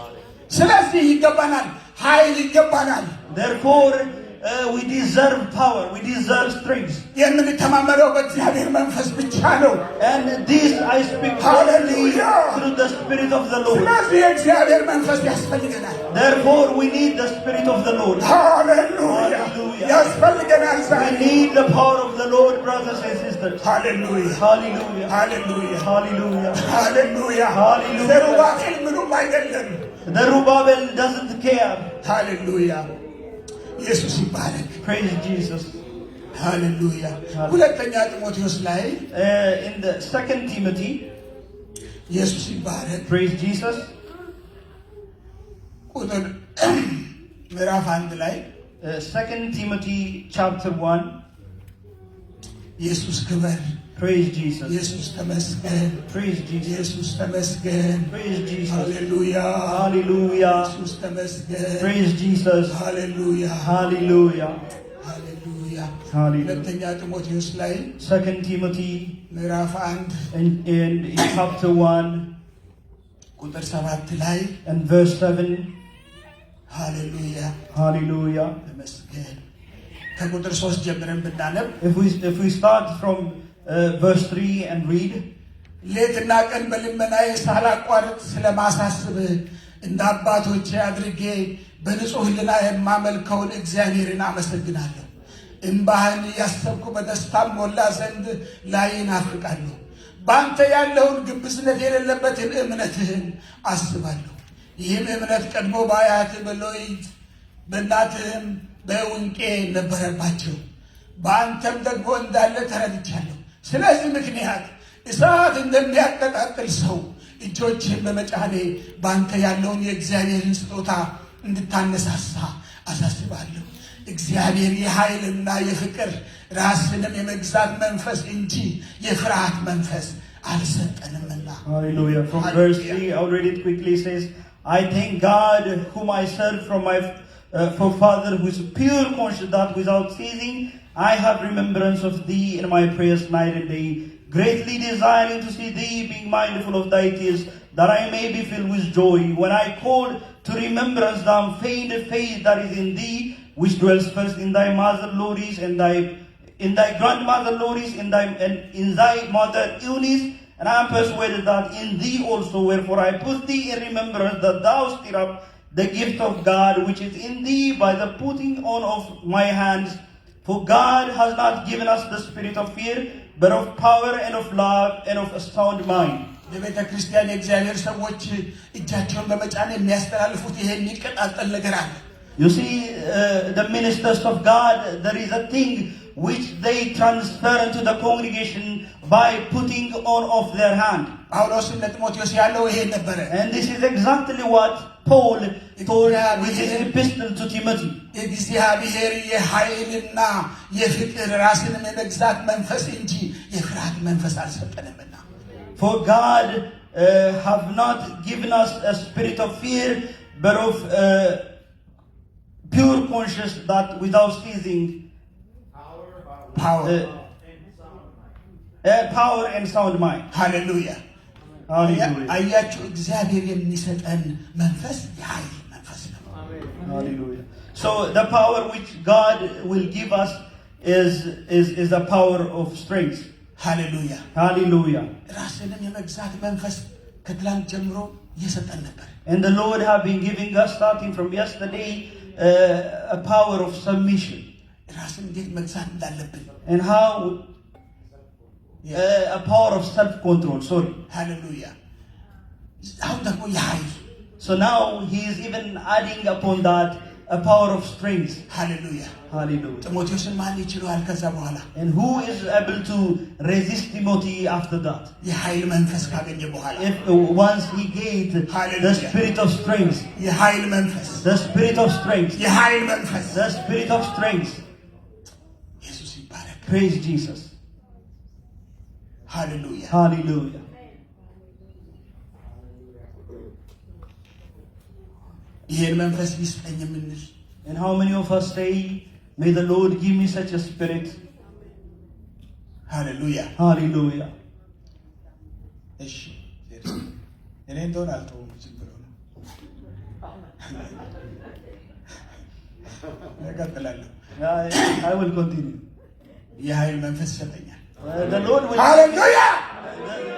ስለዚህ ይገባናል፣ ኃይል ይገባናል። Therefore, we deserve power, we deserve strength. የምንተማመነው በእግዚአብሔር መንፈስ ብቻ ነው። And this I speak Hallelujah. through the Spirit of the Lord. ስለዚህ የእግዚአብሔር መንፈስ ያስፈልገናል። Therefore, we need the Spirit of the Lord. ሃሌሉያ Hallelujah. ያስፈልገናል We ዛሬ። need the power of the Lord, brothers and sisters. ሃሌሉያ Hallelujah. ሃሌሉያ Hallelujah. ሃሌሉያ Hallelujah. ዘሩባቤል ምኑም አይደለም። Zerubbabel doesn't care. ሃሌሉያ ኢየሱስ ይባረክ። Praise Jesus. ሃሌሉያ ሁለተኛ ጢሞቴዎስ ላይ In the 2 Timothy, ኢየሱስ ይባረክ praise Jesus. ቁጥር ምዕራፍ 1 ላይ 2 Timothy chapter 1. ኢየሱስ ክበር፣ Praise Jesus. ኢየሱስ ተመስገን፣ Praise Jesus. ኢየሱስ ተመስገን። Praise Jesus. ሃሌሉያ Hallelujah. ኢየሱስ ተመስገን። Praise Jesus. ሃሌሉያ Hallelujah. ሃሌሉያ Hallelujah. ሁለተኛ ጢሞቴዎስ ላይ 2 Timothy ምዕራፍ 1 in chapter 1 ቁጥር 7 ላይ and verse 7. ሃሌሉያ Hallelujah. ተመስገን። ከቁጥር 3 ጀምረን ብናነብ If we start from verse 3 and read, ሌትና ቀን በልመናዬ ሳላቋርጥ ስለማሳስብህ እንደ አባቶቼ አድርጌ በንጹህ ሕሊና የማመልከውን እግዚአብሔርን አመሰግናለሁ። እምባህን እያሰብኩ በደስታም ሞላ ዘንድ ላይ እናፍቃለሁ። በአንተ ያለውን ግብዝነት የሌለበትን እምነትህን አስባለሁ። ይህም እምነት ቀድሞ በአያትህ በሎይድ በእናትህም በውንቄ ነበረባቸው፣ በአንተም ደግሞ እንዳለ ተረድቻለሁ። ስለዚህ ምክንያት እሳት እንደሚያቀጣጥል ሰው እጆችህን በመጫኔ በአንተ ያለውን የእግዚአብሔርን ስጦታ እንድታነሳሳ አሳስባለሁ። እግዚአብሔር የኃይልና የፍቅር ራስንም የመግዛት መንፈስ እንጂ የፍርሃት መንፈስ አልሰጠንምና። Hallelujah. From verse 3, I'll read it quickly. It says, I thank God whom I serve from my forefather, who is pure conscience, that without ceasing I have remembrance of thee in my prayers night and day, greatly desiring to see thee, being mindful of thy tears, that I may be filled with joy. When I called to remembrance the unfeigned faith that is in thee, which dwells first in thy mother Loris and in thy grandmother Loris, and in thy mother Eunice, and I am persuaded that in thee also, wherefore I put thee in remembrance, that thou stir up the gift of God which is in thee by the putting on of my hands. For God has not given us the spirit of fear, but of power and of love and of a sound mind. የቤተ ክርስቲያን የእግዚአብሔር ሰዎች እጃቸውን በመጫን የሚያስተላልፉት ይሄ የሚቀጣጠል ነገር አለ። You see, the ministers of God, there is a thing which they transfer into the congregation by putting on of their hand. ጳውሎስም ለጢሞቴዎስ ያለው ይሄ ነበረ። And this is exactly what Paul told with his epistle to Timothy. እግዚአብሔር የኃይልና የፍቅር ራስንም የመግዛት መንፈስ እንጂ የፍርሃት መንፈስ አልሰጠንምና። For God have not given us a spirit of fear, but of pure conscience, that without ceasing power and sound mind. Hallelujah. Hallelujah. አያችሁ እግዚአብሔር የሚሰጠን መንፈስ የኃይል መንፈስ ነው። Hallelujah. So the power which God will give us is a power of strength. Hallelujah. Hallelujah. ራስንም የመግዛት መንፈስ ከትላንት ጀምሮ እየሰጠን ነበር። And the Lord have been giving us, starting from yesterday, a power of submission. ራስን እንዴት መግዛት እንዳለብን And how a power of self-control. Sorry. Hallelujah. አሁን ደግሞ የኃይል So now he is even adding upon that a power of strength. Hallelujah. Hallelujah. ጢሞቴዎስን ማን ይችላል ከዛ በኋላ? And who is able to resist Timothy after that? የኃይል መንፈስ ካገኘ በኋላ If once he gained the spirit of strength, የኃይል መንፈስ the spirit of strength, የኃይል መንፈስ the spirit of strength. ኢየሱስ ይባረክ። Praise Jesus. Hallelujah. Hallelujah. ይሄን መንፈስ ይስጠኝ የምንል And how many of us say, may the Lord give me such a spirit? Hallelujah. Hallelujah. እሺ እኔ እንደሆነ አልተውም ዝም ብሎ ነው። እቀጥላለሁ። I will continue. የኃይል መንፈስ ይሰጠኛል። The Lord will Hallelujah.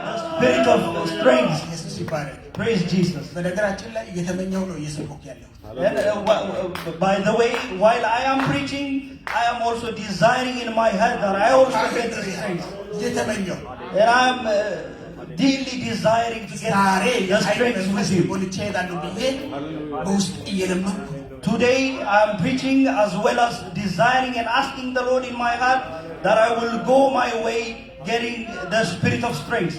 the spirit of strength. ኢየሱስ ይባረክ። Praise Jesus. በነገራችን ላይ እየተመኘው ነው እየሰበኩ ያለሁት። And by the way, while I am preaching, I am also desiring in my head that I also get the strength. እየተመኘው And I am deeply desiring to get the strength with you. ወልቼ እሄዳለሁ ብዬ በውስጥ እየለመንኩ Today I am preaching as well as desiring and asking the Lord in my heart that I will go my way getting the spirit of strength.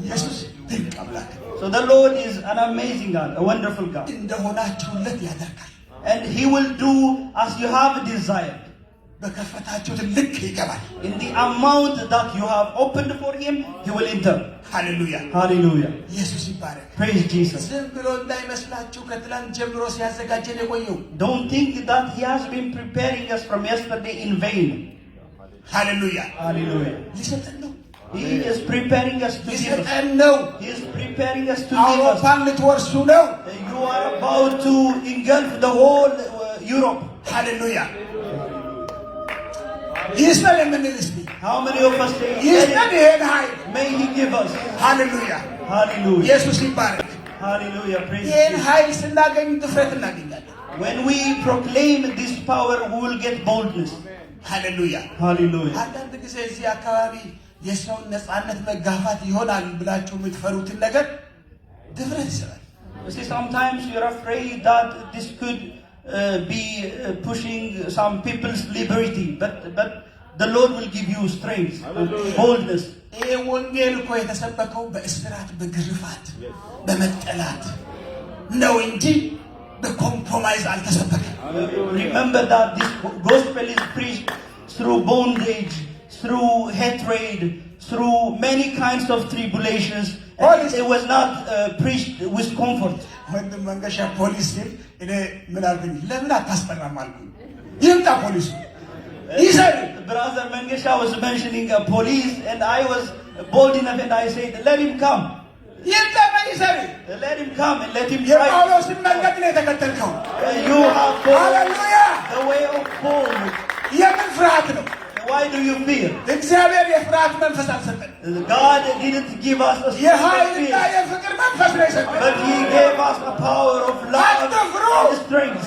ኢየሱስ ድንቅ አምላክ So the Lord is an amazing God, a wonderful God. እንደሆናችሁለት ያደርጋል። And He will do as you have desired. በከፈታችሁት ልክ ይገባል። In the amount that you have opened for Him, He will enter. Hallelujah. Hallelujah. ኢየሱስ ይባረክ። Praise Jesus. ዝም ብሎ እንዳይመስላችሁ ከትላንት ጀምሮ ሲያዘጋጀን የቆየው። Don't think that He has been preparing us from yesterday in vain. Hallelujah. Hallelujah. ሊሰጠን ነው። He is preparing us to give us. ሊሰጠን ነው። He is preparing us to give us. አውሮፓን ልትወርሱ ነው። You are about to engulf the whole Europe. Hallelujah. ይስጠን የምንል እስቲ How many of us say, ይስጠን ይሄን ኃይል። may He give us? ሃሌሉያ Hallelujah. ኢየሱስ ይባረክ። Hallelujah. Praise ይሄን Jesus. ኃይል ስናገኝ ድፍረት እናገኛለን። When we proclaim this power, we will get boldness. ሃሌሉያ። Hallelujah. አንዳንድ ጊዜ እዚህ አካባቢ የሰውን ነፃነት መጋፋት ይሆናል ብላችሁ የምትፈሩትን ነገር ድፍረት ይሰራል። You see, sometimes you're afraid that this could be pushing some people's liberty, but the Lord will give you strength, boldness. ይህ ወንጌል እኮ የተሰበከው በእስራት በግርፋት በመጠላት ነው እንጂ በኮምፕሮማይዝ በኮምፕሮማይዝ አልተሰበከም። Remember that this gospel is preached through bondage, through hatred, through many kinds of tribulations. And it was not preached with comfort. ወንድም መንገሻ ፖሊስ ሲል እኔ ምን አልኩኝ? ለምን አታስጠራም አልኩኝ። ይምጣ ፖሊሱ ይሰር። Brother Mangesha was mentioning a police, and I was bold enough and I said, let him come. ይምጣ ይሰር። Let him come and let him try. የጳውሎስን መንገድ ነው የተከተልከው። You have followed ሃሌሉያ the way of Paul. የምን ፍርሃት ነው? Why do you fear? እግዚአብሔር የፍርሃት መንፈስ አልሰጠን። God didn't give us a spirit of የኃይልና fear, የፍቅር መንፈስ ነው የሰጠን። but He gave us a power of love and strength.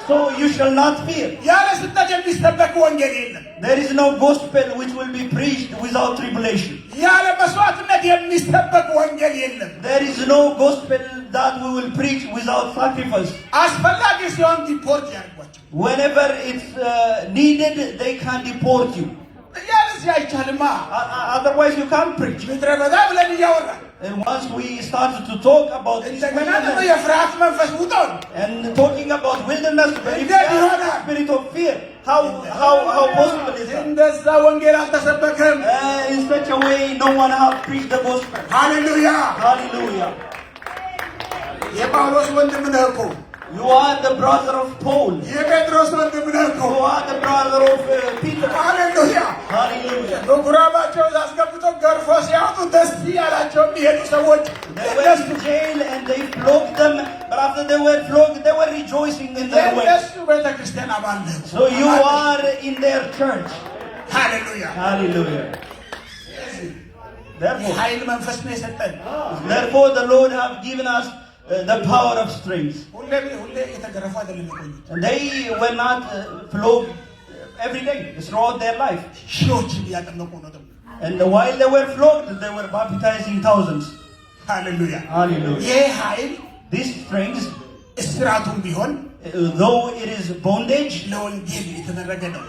So you shall not fear. ያለ ስደት የሚሰበክ ወንጌል የለም። There is no gospel which will be preached without tribulation. ያለ መስዋዕትነት የሚሰበክ ወንጌል የለም። There is no gospel that we will preach without sacrifice. አስፈላጊ ሲሆን ዲፖርት ያድርጓቸው። Whenever it's needed, they can deport you. ያለዚህ አይቻልማ። Otherwise, you can't preach. ምድረ በዳ ብለን እያወራን And once we started to talk about this እንደገና ደግሞ wilderness የፍርሃት መንፈስ ውጦን and talking about wilderness, but if you have a spirit of fear, how possible is that? እንደዛ ወንጌል አልተሰበከም። In such a way, no one have preached the gospel. ሃሌሉያ። Hallelujah. የጳውሎስ ወንድም ነህ እኮ። You are the brother of Paul. የጴጥሮስ ወንድም ነህ እኮ። You are the brother of Peter. ሃሌሉያ። Hallelujah. በጉራባቸው አስገብተው ገርፎ ሲያወጡ ደስ ያላቸው የሚሄዱ ሰዎች They went to jail and they flogged them, but after they were flogged, they were rejoicing in their way. የእነሱ ቤተክርስቲያን አባል ነህ። So you are in their church. ሃሌሉያ። Hallelujah. ኃይል መንፈስ ነው የሰጠን። Therefore, the Lord have given us the power of strength. ሁሌ የተገረፉ አይደለም የቆዩት። They were not flogged every day throughout their life. ሺዎችን እያጠመቁ ነው ደግሞ። And while they were flogged, they were baptizing thousands. ሃሌሉያ። Hallelujah. ይህ ኃይል This strength, እስራቱም ቢሆን though it is bondage, ለወንጌል የተደረገ ነው።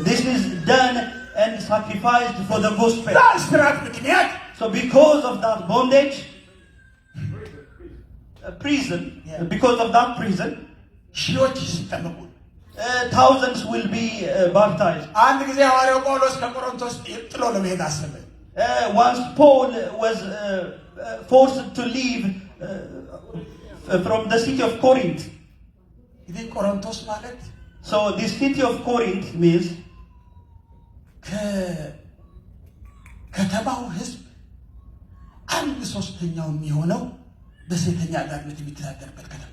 this is done and sacrificed for the gospel. እስራት ምክንያት So because of that bondage, prison, because of that prison, ሺዎች ሲጠመቁ thousands will be baptized. አንድ ጊዜ ሐዋርያው ጳውሎስ ከቆሮንቶስ ጥሎ ለመሄድ አሰበ። Once Paul was forced to leave from the city of Corinth. እንግዲህ ቆሮንቶስ ማለት So this city of Corinth means ከተማው ሕዝብ 1/3 የሚሆነው በሴተኛ አዳሪነት የሚተዳደርበት ከተማ።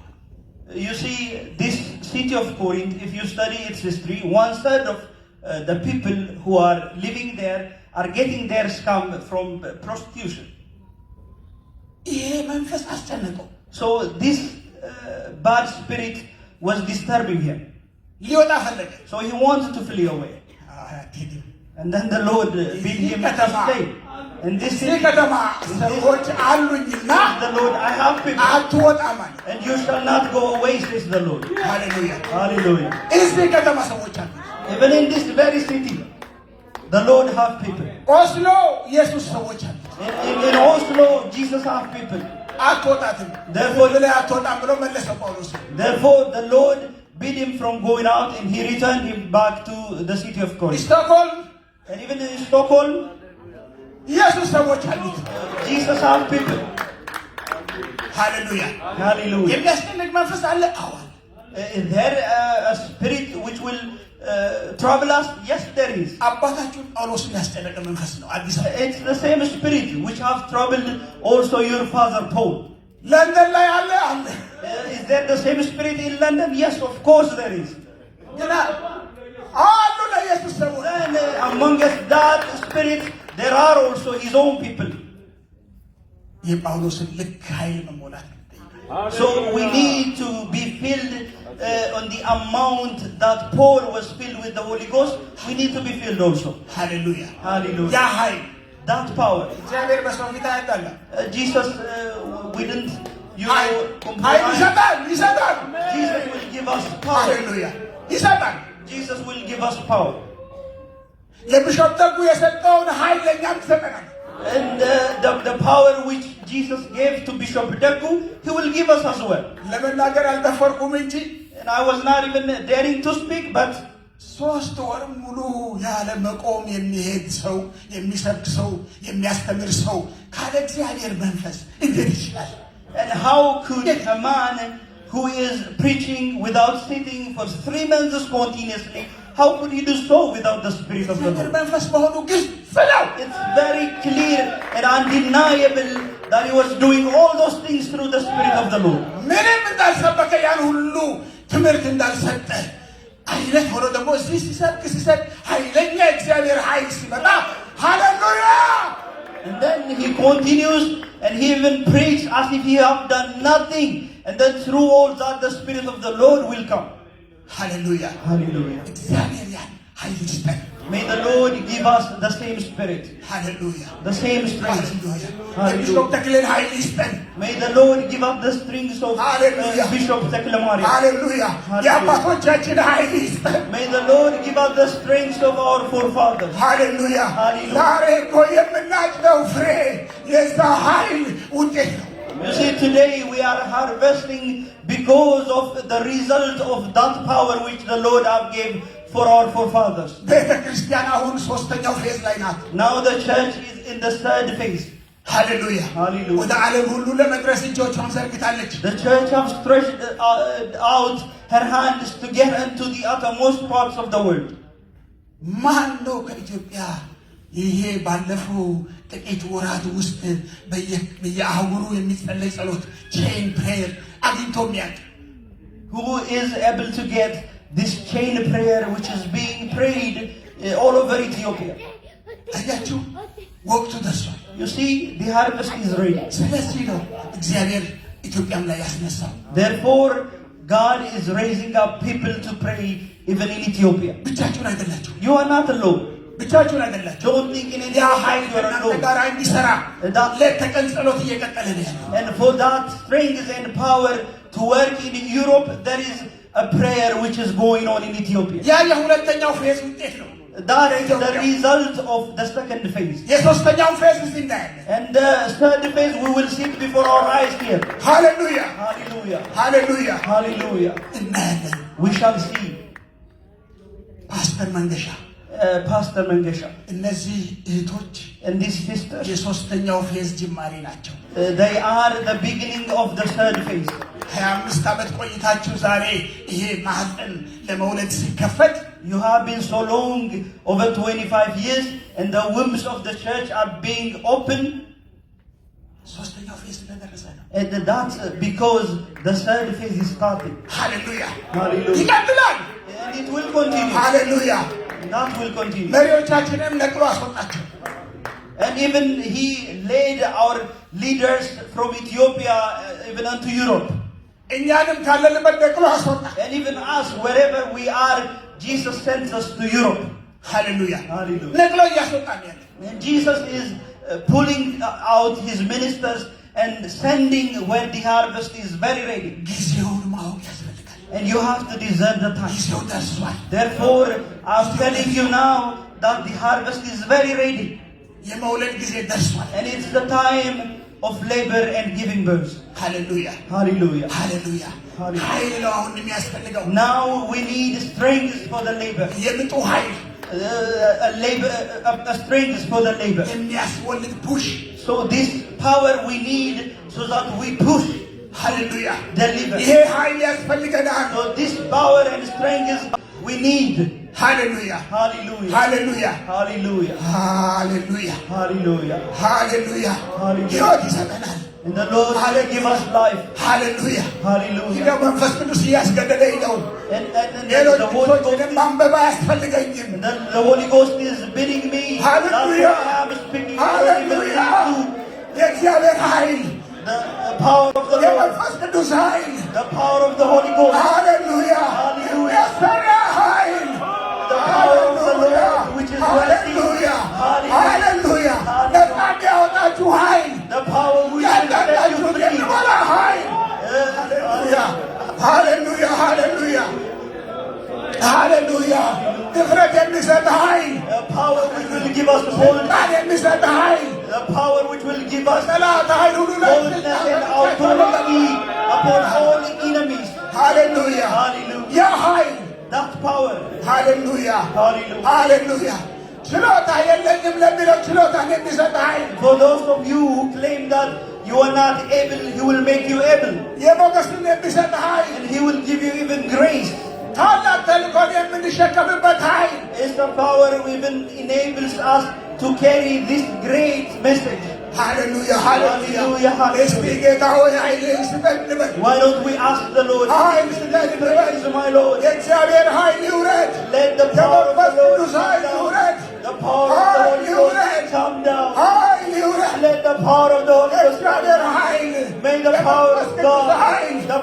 You see, this city of Corinth, if you study its history, 1/3 of the people who are living there are getting their scum from prostitution. ይሄ መንፈስ አስጨነቀው። So this bad spirit was disturbing him. ሊወጣ ፈለገ። So he wanted to flee away. And then the Lord bid him to stay. And this እዚህ city, ከተማ ሰዎች አሉኝና the Lord, I have people, አትወጣም አለ። and you shall not go away, says the Lord. ሃሌሉያ። Hallelujah. እዚህ ከተማ ሰዎች አሉ። Even in this very city, the Lord have people. ኦስሎ ኢየሱስ ሰዎች አሉ። In Oslo, Jesus have people. አትወጣትም። Therefore, ላይ አትወጣም ብሎ መለሰው ጳውሎስ። therefore, the Lord bid him from going out, and he returned him back to the city of Corinth. ስቶክሆልም And even in Stockholm, ኢየሱስ ሰዎች አሉት። Jesus have people. ሃሌሉያ። Hallelujah. የሚያስጨንቅ መንፈስ አለ። አዋል Is there a spirit which will trouble us? Yes, there is. አባታችሁን ጳውሎስን ያስጨነቀ መንፈስ ነው። አዲስ አበባ It's the same spirit which have troubled also your father Paul. ለንደን ላይ አለ አለ። Is there the same spirit in London? Yes, of course there is. ግና አሉ ለኢየሱስ ሰዎች። And amongst that spirit, there are also his own people. የጳውሎስን ልክ ኃይል መሞላት So we need to be filled on the amount that Paul was filled with the Holy Ghost. We need to be filled also. ሃሌሉያ። Hallelujah. ያ ኃይል That power. እግዚአብሔር በሰው ፊት አይጣላም። Jesus, we didn't ኃይል compromise. ይሰጣል ይሰጣል። Jesus will give us power. ሃሌሉያ ይሰጣል። Jesus will give us power. ለቢሾፕ ተጉ የሰጠውን ኃይል ለእኛም ይሰጠናል። And the power which Jesus gave to Bishop Deku, he will give us as well. ለመናገር አልደፈርኩም እንጂ And and I was not even daring to speak, but 3 ወር ሙሉ ያለ መቆም የሚሄድ ሰው የሚሰብክ ሰው የሚያስተምር ሰው ካለ እግዚአብሔር መንፈስ እንዴት ይችላል? And how could a man who is preaching without sitting for 3 months continuously, how could he do so without the Spirit of the Lord? መንፈስ በሆኑ ግን It's very clear and undeniable that he was doing all those things through the Spirit of the Lord. ምንም እንዳልሰበከ ያን ሁሉ ትምህርት እንዳልሰጠ አይነት ሆኖ ደግሞ እዚህ ሲሰብክ ኃይለኛ እግዚአብሔር ኃይል ሲመጣ ሃሌሉያ! And then he continues and he even preached as if he have done nothing. And then through all that the Spirit of the Lord will come. Hallelujah. Hallelujah. እግዚአብሔር ያን ኃይል ይስጠን። May the Lord give us the same Spirit. Hallelujah. The same strength. Bishop Teklen ኃይል ይስጠን። May the Lord give us the strength of Bishop Teklemari. Hallelujah. የአባቶቻችን ኃይል ይስጠን። May the Lord give us the strength of our forefathers. Hallelujah. ዛሬ እኮ የምናጭደው ፍሬ የዛ ኃይል ውጤት ነው። You see, today we are harvesting because of the result of that power which the Lord have gave for our forefathers. ቤተክርስቲያን አሁን 3ኛው ፌዝ ላይ ናት። Now the church is in the 3rd phase. ሃሌሉያ! Hallelujah. ወደ ዓለም ሁሉ ለመድረስ እጆቿን ዘርግታለች። The church have stretched out her hands to get into the uttermost parts of the world. ማን ነው ከኢትዮጵያ ይሄ ባለፈው ጥቂት ወራት ውስጥ በየአህጉሩ የሚጸለይ ጸሎት ቼን ፕሬየር አግኝቶ የሚያውቅ? Who is able to get this chain prayer which is being prayed all over Ethiopia? አያችሁ፣ ወቅቱ ደርሷል። You see, the harvest is ready. ስለዚህ ነው እግዚአብሔር ኢትዮጵያም ላይ ያስነሳው። Therefore, God is raising up people to pray even in Ethiopia. ብቻችሁን አይደላችሁ። You are not alone. ብቻችሁን አይደላችሁ። Don't think in any ያ way ኃይል you are alone. ጋር እንዲሰራ ሌት ተቀን ጸሎት እየቀጠለ ነው ያለው። And for that strength and power to work in Europe, there is a prayer which is going on in Ethiopia. ያ የሁለተኛው ፌዝ ውጤት ነው። That is the result of the 2nd phase. የሶስተኛው ፌዝ እዚህ እናያለን። And the 3rd phase we will see before our eyes here. ሃሌሉያ! Hallelujah. ሃሌሉያ! Hallelujah. እናያለን። We shall see. ፓስተር መንገሻ Pastor Mangesha እነዚህ እህቶች and these sisters, የሶስተኛው ፌዝ ጅማሬ ናቸው። they are the beginning of the 3rd phase. 25 ዓመት ቆይታችሁ ዛሬ ይሄ ማህፀን ለመውለድ ሲከፈት You have been so long, over 25 years, and the wombs of the church are being open. ሶስተኛው ፌዝ ስለደረሰ ነው። And that's because the 3rd phase is starting. ሃሌሉያ! Hallelujah. ይቀጥላል። And it will continue. ሃሌሉያ! That will continue. መሪዎቻችንም ነቅሎ አስወጣቸው። And even he led our leaders from Ethiopia even unto Europe. እኛንም ካለንበት ነቅሎ አስወጣ። And even us, wherever we are, Jesus sends us to Europe. ሃሌሉያ! Hallelujah. ነቅሎ እያስወጣን ያለ And Jesus is pulling out his ministers and sending where the harvest is very ready. ጊዜውን ማወቅ ያስፈልጋል። And you have to discern the time. ጊዜው ደርሷል። Therefore, I'm telling you now that the harvest is very ready. የመውለድ ጊዜ ደርሷል። And it's the time of labor and giving birth. ሃሌሉያ! Hallelujah. ሃሌሉያ! ኃይል ነው አሁን የሚያስፈልገው። Now we need strength for the labor. የምጡ ኃይል A strength for the labor. የሚያስወልድ ፑሽ። So this power we need so that we push. ሃሌሉያ! Deliver. ይሄ ኃይል ያስፈልገናል። So this power and strength we need. ሃሌሉያ! Hallelujah. ሃሌሉያ! Hallelujah. ሃሌሉያ! Hallelujah. ሃሌሉያ! Hallelujah. ሕይወት ይሰጠናል። And the Lord will give us life. ሃሌሉያ! Hallelujah. ይሄ መንፈስ ቅዱስ እያስገደደኝ ነው። And ሌሎች the Holy Ghost, ሰዎችንም ማንበብ አያስፈልገኝም። the Holy Ghost is bidding me. Hallelujah. That's why I am speaking. ሃሌሉያ! የእግዚአብሔር ኃይል፣ The power of the Lord. የመንፈስ ቅዱስ ኃይል፣ The power of the Holy Ghost. ሃሌሉያ! የሚያሰራ ኃይል፣ The power of the Lord which is working. ሃሌሉያ! Hallelujah. ሃሌሉያ! ነፃ የሚያወጣችሁ ኃይል፣ The power which will set you ያንዳንዳችሁን free. የሚሞላ ኃይል፣ ሃሌሉያ! ሃሌሉያ! ሃሌሉያ! ሃሌሉያ! ድፍረት የሚሰጥ ኃይል፣ The power which will give us boldness. ቃል የሚሰጥ ኃይል፣ The power which will give us ጠላት ኃይል ሁሉ ላይ boldness and authority upon all enemies. ሃሌሉያ! Hallelujah. ሃሌሉያ Hallelujah. ሃሌሉያ። ችሎታ የለኝም ለሚለው ችሎታን የሚሰጥ ኃይል፣ For those of you who claim that you are not able, He will make you able. የሞገስን የሚሰጥ ኃይል፣ And He will give you even grace. ታላቅ ተልእኮን የምንሸከምበት ኃይል It's the power even enables us to carry this great message. ሃሌሉያ ሃሌሉያ። Hallelujah, hallelujah. እስቲ ጌታ ሆይ ኃይልህን ስጠኝ እንበል። Why don't we ask the Lord, ኃይል ስጠኝ እንበል። praise my Lord. የእግዚአብሔር ኃይል ይውረድ። Let the power of the የመንፈስ Lord ቅዱስ come ኃይል down. ይውረድ። The power of the Holy Ghost come down. ኃይል ይውረድ። Let the power of the Holy Ghost come የእግዚአብሔር down. ኃይል May the power የመንፈስ of ቅዱስ God, ኃይል the